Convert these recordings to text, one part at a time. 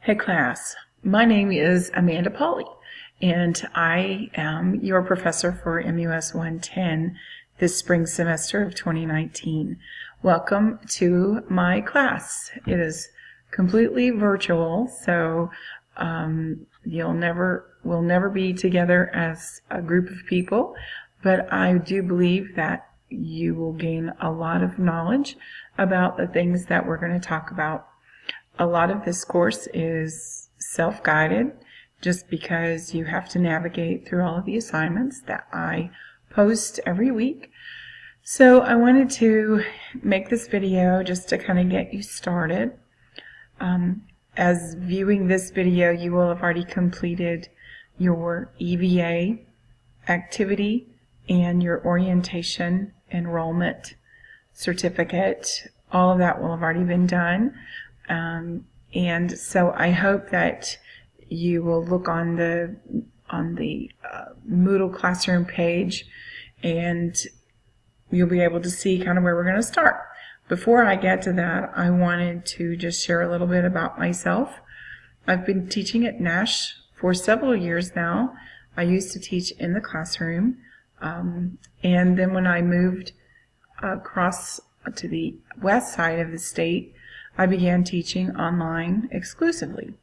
Hey class, my name is Amanda Pauley, and I am your professor for MUS 110 this spring semester of 2019. Welcome to my class. It is completely virtual, so we'll never be together as a group of people, but I do believe that you will gain a lot of knowledge about the things that we're going to talk about. A lot of this course is self-guided just because you have to navigate through all of the assignments that I post every week. So I wanted to make this video just to kind of get you started. As viewing this video, you will have already completed your EVA activity and your orientation enrollment certificate. All of that will have already been done. And so I hope that you will look on the Moodle Classroom page and you'll be able to see kind of where we're going to start. Before I get to that, I wanted to just share a little bit about myself. I've been teaching at Nash for several years now. I used to teach in the classroom, and then when I moved across to the west side of the state, I began teaching online exclusively.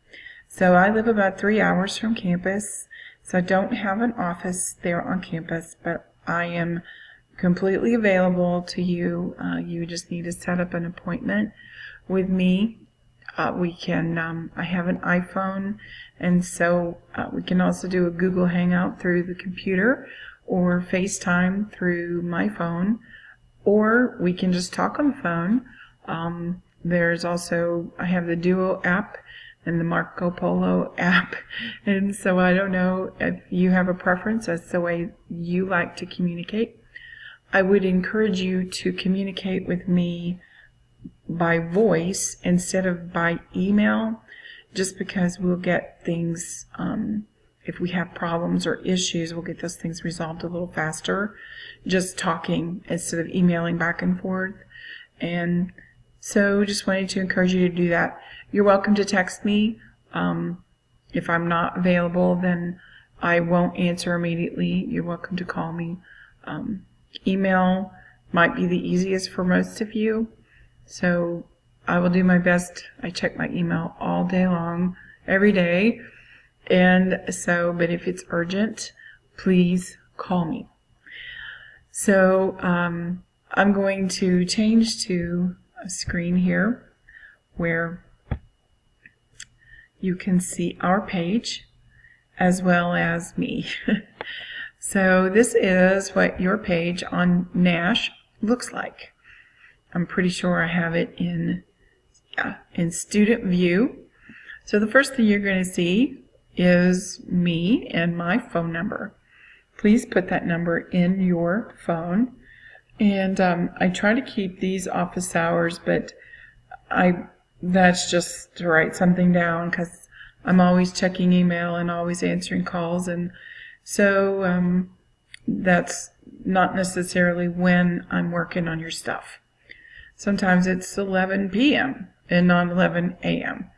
So I live about 3 hours from campus, so I don't have an office there on campus, but I am completely available to you. You just need to set up an appointment with me. I have an iPhone, and so we can also do a Google Hangout through the computer or FaceTime through my phone, or we can just talk on the phone. There's also, I have the Duo app and the Marco Polo app, and so I don't know if you have a preference as to the way you like to communicate. I would encourage you to communicate with me by voice instead of by email, just because we'll get things, if we have problems or issues, we'll get those things resolved a little faster, just talking instead of emailing back and forth. And so just wanted to encourage you to do that. You're welcome to text me. If I'm not available, then I won't answer immediately. You're welcome to call me. Email might be the easiest for most of you. So I will do my best. I check my email all day long, every day. And so, but if it's urgent, please call me. So I'm going to change to a screen here where you can see our page as well as me. So this is what your page on Nash looks like. I'm pretty sure I have it in student view. So the first thing you're going to see is me and my phone number. Please put that number in your phone. And I try to keep these office hours, but that's just to write something down because I'm always checking email and always answering calls, and so that's not necessarily when I'm working on your stuff. Sometimes it's 11 p.m. and not 11 a.m.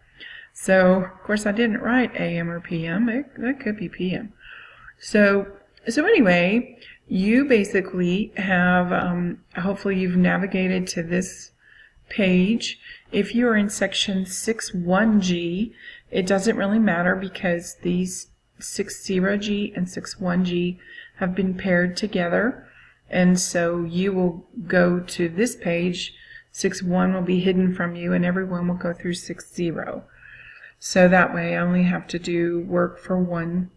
So, of course, I didn't write a.m. or p.m. That could be p.m. So anyway, you basically have, hopefully you've navigated to this page. If you're in section 6.1G, it doesn't really matter because these 6.0G and 6.1G have been paired together. And so you will go to this page. 6.1 will be hidden from you and everyone will go through 6.0. So that way I only have to do work for one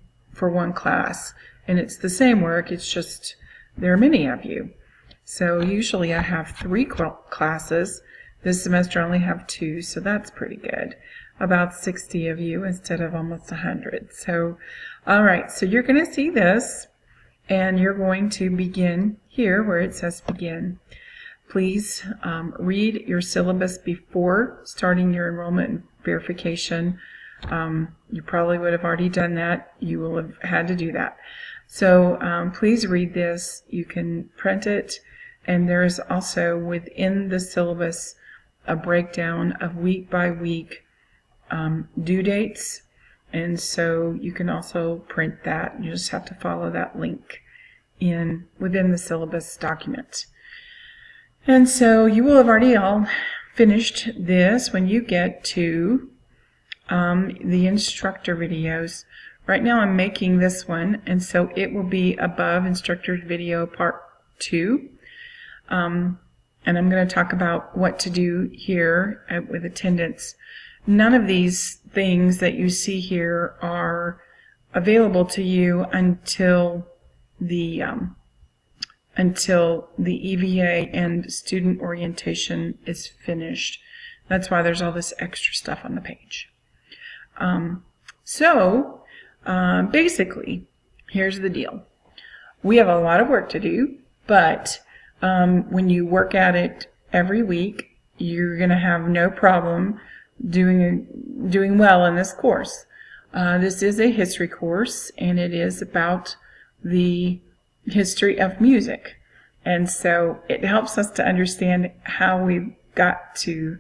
class. And it's the same work, it's just there are many of you. So usually I have 3 classes. This semester I only have 2, so that's pretty good. About 60 of you instead of almost 100. So, alright, so you're going to see this, and you're going to begin here where it says begin. Please read your syllabus before starting your enrollment verification. You probably would have already done that. You will have had to do that. So please read this. You can print it, and there's also within the syllabus a breakdown of week by week due dates, and so you can also print that. You just have to follow that link within the syllabus document. And so you will have already all finished this when you get to the instructor videos. Right now I'm making this one, and so it will be above instructor video part 2. And I'm going to talk about what to do here with attendance. None of these things that you see here are available to you until the EVA and student orientation is finished. That's why there's all this extra stuff on the page. Basically, here's the deal. We have a lot of work to do, but when you work at it every week, you're going to have no problem doing well in this course. This is a history course, and it is about the history of music. And so it helps us to understand how we got to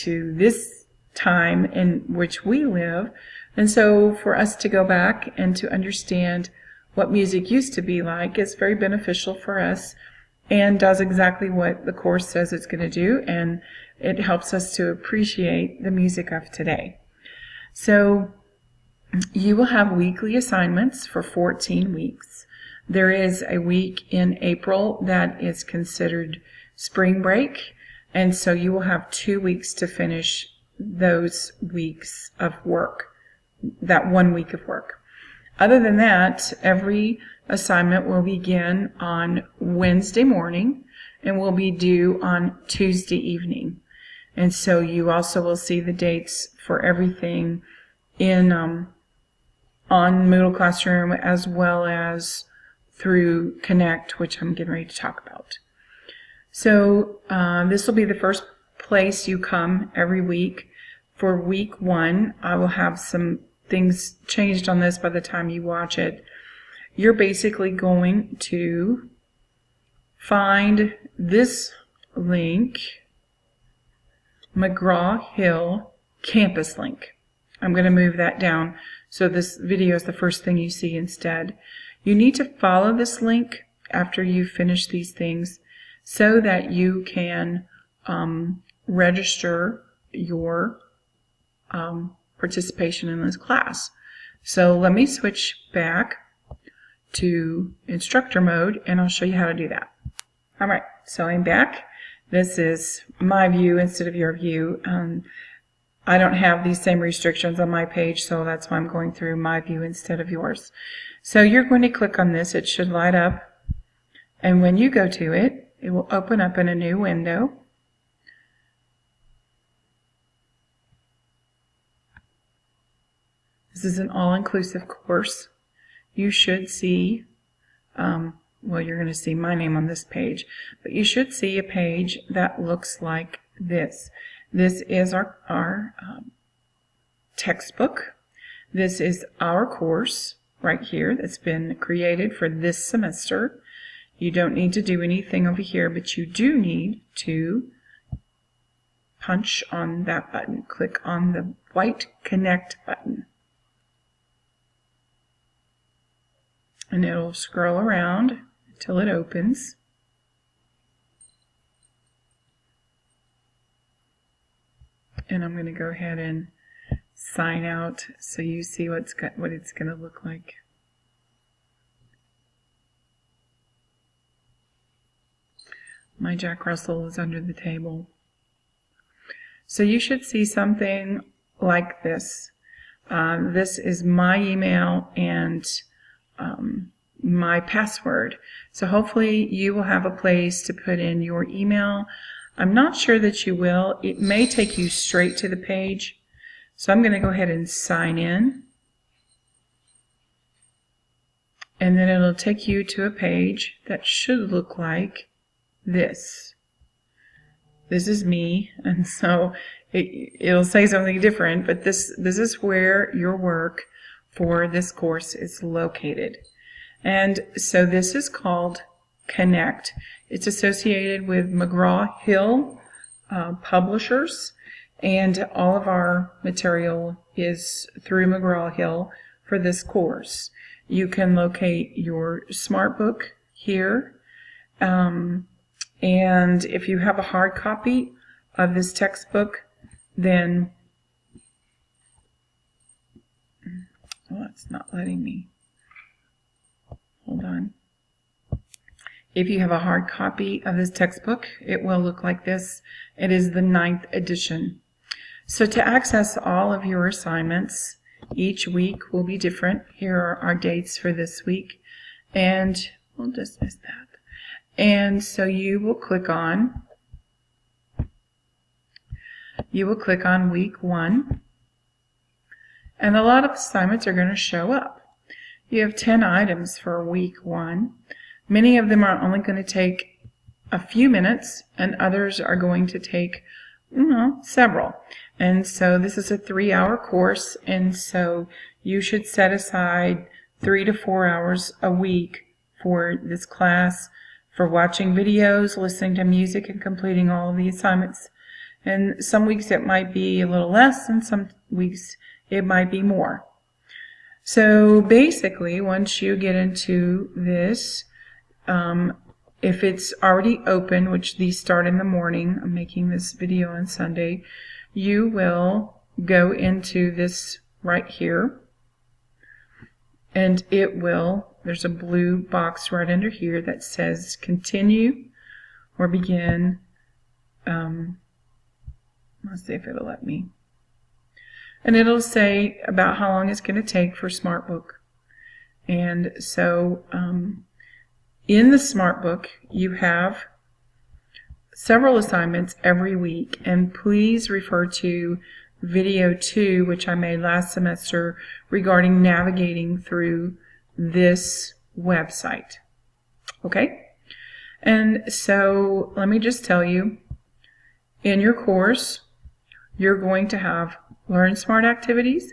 this time in which we live. And so for us to go back and to understand what music used to be like is very beneficial for us and does exactly what the course says it's going to do, and it helps us to appreciate the music of today. So you will have weekly assignments for 14 weeks. There is a week in April that is considered spring break, and so you will have 2 weeks to finish those weeks of work, that 1 week of work. Other than that, every assignment will begin on Wednesday morning and will be due on Tuesday evening. And so you also will see the dates for everything on Moodle Classroom as well as through Connect, which I'm getting ready to talk about. So this will be the first place you come every week. For week 1, I will have some things changed on this by the time you watch it. You're basically going to find this link, McGraw-Hill campus link. I'm going to move that down so this video is the first thing you see instead. You need to follow this link after you finish these things so that you can register your participation in this class. So let me switch back to instructor mode and I'll show you how to do that. Alright, so I'm back. This is my view instead of your view. I don't have these same restrictions on my page, so that's why I'm going through my view instead of yours. So you're going to click on this. It should light up, and when you go to it, it will open up in a new window. This is an all-inclusive course. You should see, well, you're going to see my name on this page, but you should see a page that looks like this. This is our textbook. This is our course right here that's been created for this semester. You don't need to do anything over here, but you do need to punch on that button. Click on the white Connect button. And it'll scroll around until it opens. And I'm going to go ahead and sign out so you see what it's going to look like. My Jack Russell is under the table. So you should see something like this. This is my email and my password. So hopefully you will have a place to put in your email. I'm not sure that you will. It may take you straight to the page. So I'm going to go ahead and sign in. And then it'll take you to a page that should look like this. This is me, and so it'll say something different, but this is where your work for this course is located. And so this is called Connect. It's associated with McGraw-Hill Publishers, And all of our material is through McGraw-Hill for this course. You can locate your SmartBook here. And if you have a hard copy of this textbook, then, oh, it's not letting me. Hold on. If you have a hard copy of this textbook, it will look like this. It is the 9th edition. So to access all of your assignments, each week will be different. Here are our dates for this week, and we'll dismiss that. And so you will click on week 1, and a lot of assignments are going to show up. You have 10 items for week 1. Many of them are only going to take a few minutes, and others are going to take several. And so this is a 3-hour course, and so you should set aside 3 to 4 hours a week for this class, for watching videos, listening to music, and completing all of the assignments. And some weeks it might be a little less, and some weeks it might be more. So basically, once you get into this, if it's already open, which these start in the morning, I'm making this video on Sunday, you will go into this right here, and it will, there's a blue box right under here that says continue or begin. Let's see if it'll let me. And it'll say about how long it's going to take for SmartBook. And so in the SmartBook, you have several assignments every week, and please refer to video 2, which I made last semester, regarding navigating through this website. Okay? And so let me just tell you, in your course, you're going to have Learn Smart activities,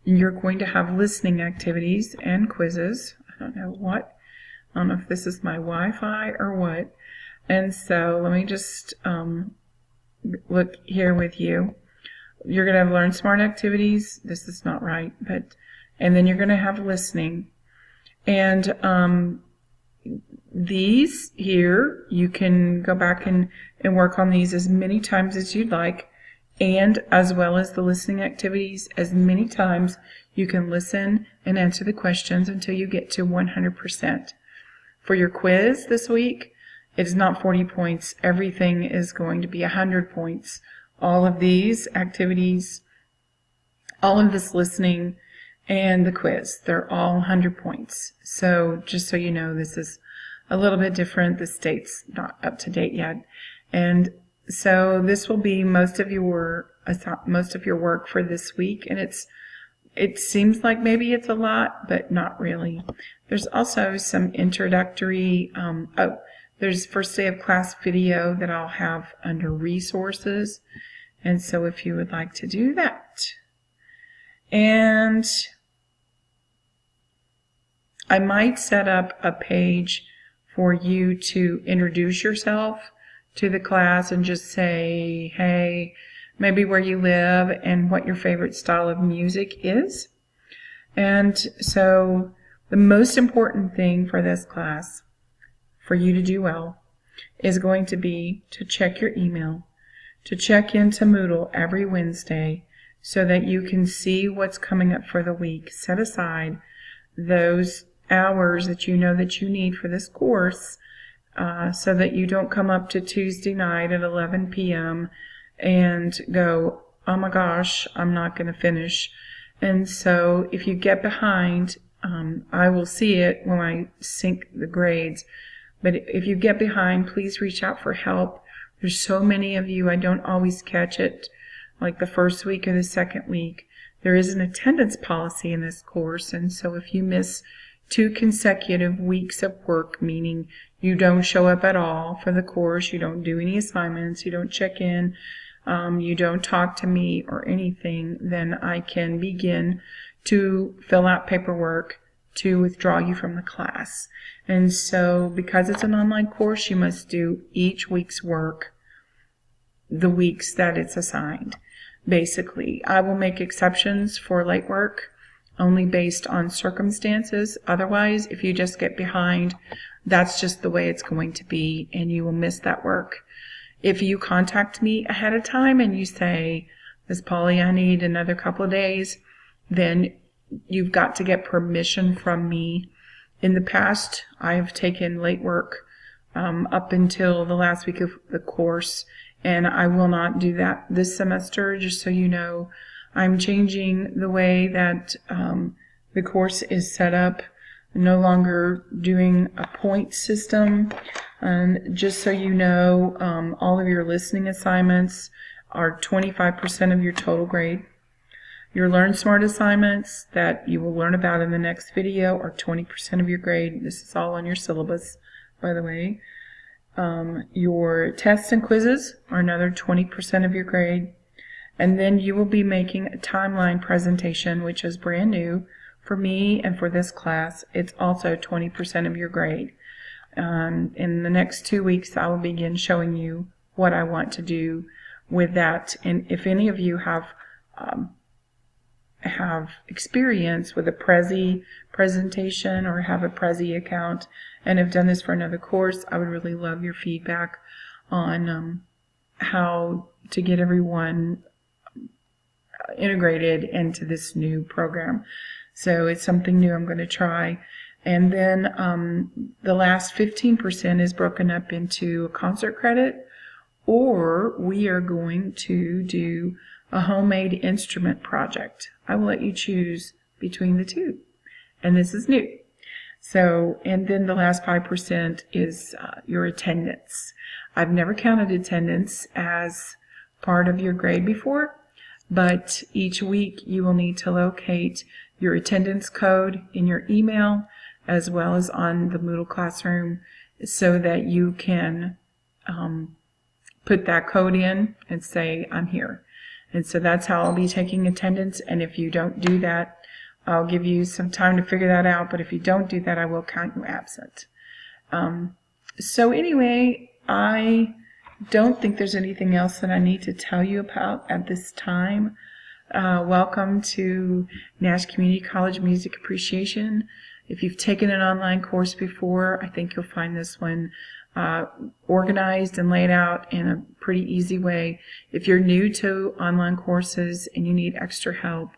you're going to have listening activities and quizzes. I don't know if this is my Wi-Fi or what. And so let me just look here with you. You're going to have Learn Smart activities. This is not right, and then you're going to have listening. And these here, you can go back and work on these as many times as you'd like, and as well as the listening activities, as many times you can listen and answer the questions until you get to 100%. For your quiz this week, it is not 40 points. Everything is going to be 100 points. All of these activities, all of this listening, and the quiz, they're all 100 points. So just so you know, this is a little bit different. The date's not up to date yet. And so this will be most of your work for this week. And it seems like maybe it's a lot, but not really. There's also some introductory, there's first day of class video that I'll have under resources. And so if you would like to do that. And I might set up a page for you to introduce yourself to the class and just say, hey, maybe where you live and what your favorite style of music is. And so the most important thing for this class, for you to do well, is going to be to check your email, to check into Moodle every Wednesday so that you can see what's coming up for the week. Set aside those hours that you know that you need for this course so that you don't come up to Tuesday night at 11 p.m. and go, oh my gosh, I'm not going to finish. And so if you get behind, I will see it when I sync the grades. But if you get behind, please reach out for help. There's so many of you, I don't always catch it, like the first week or the second week. There is an attendance policy in this course, and so if you miss 2 consecutive weeks of work, meaning you don't show up at all for the course, you don't do any assignments, you don't check in, you don't talk to me or anything, then I can begin to fill out paperwork to withdraw you from the class. And so because it's an online course, you must do each week's work the weeks that it's assigned. Basically, I will make exceptions for late work only based on circumstances. Otherwise, if you just get behind, that's just the way it's going to be, and you will miss that work. If you contact me ahead of time and you say, Miss Polly, I need another couple of days, then you've got to get permission from me. In the past, I've taken late work up until the last week of the course, and I will not do that this semester, just so you know. I'm changing the way that the course is set up. I'm no longer doing a point system. And just so you know, all of your listening assignments are 25% of your total grade. Your Learn Smart assignments that you will learn about in the next video are 20% of your grade. This is all on your syllabus, by the way. Your tests and quizzes are another 20% of your grade. And then you will be making a timeline presentation, which is brand new for me and for this class. It's also 20% of your grade. In the next 2 weeks, I will begin showing you what I want to do with that. And if any of you have experience with a Prezi presentation or have a Prezi account and have done this for another course, I would really love your feedback on how to get everyone integrated into this new program. So it's something new I'm going to try. And then the last 15% is broken up into a concert credit, or we are going to do a homemade instrument project. I will let you choose between the two. And this is new. So, and then the last 5% is your attendance. I've never counted attendance as part of your grade before, but each week you will need to locate your attendance code in your email as well as on the Moodle Classroom so that you can put that code in and say, I'm here. And so that's how I'll be taking attendance. And if you don't do that, I'll give you some time to figure that out. But if you don't do that, I will count you absent. So anyway, I don't think there's anything else that I need to tell you about at this time. Welcome to Nash Community College Music Appreciation. If you've taken an online course before, I think you'll find this one organized and laid out in a pretty easy way. If you're new to online courses and you need extra help,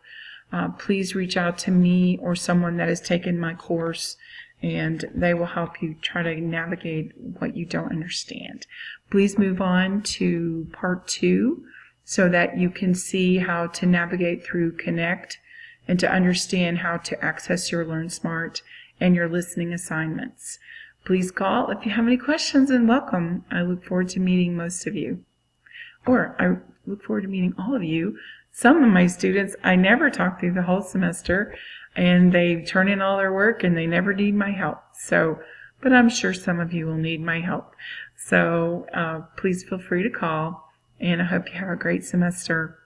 please reach out to me or someone that has taken my course, and they will help you try to navigate what you don't understand. Please move on to part 2 so that you can see how to navigate through Connect and to understand how to access your Learn Smart and your listening assignments. Please call if you have any questions, and welcome. I look forward to meeting most of you. Or I look forward to meeting all of you. Some of my students I never talk to the whole semester, and they turn in all their work and they never need my help. So, but I'm sure some of you will need my help. So please feel free to call, and I hope you have a great semester.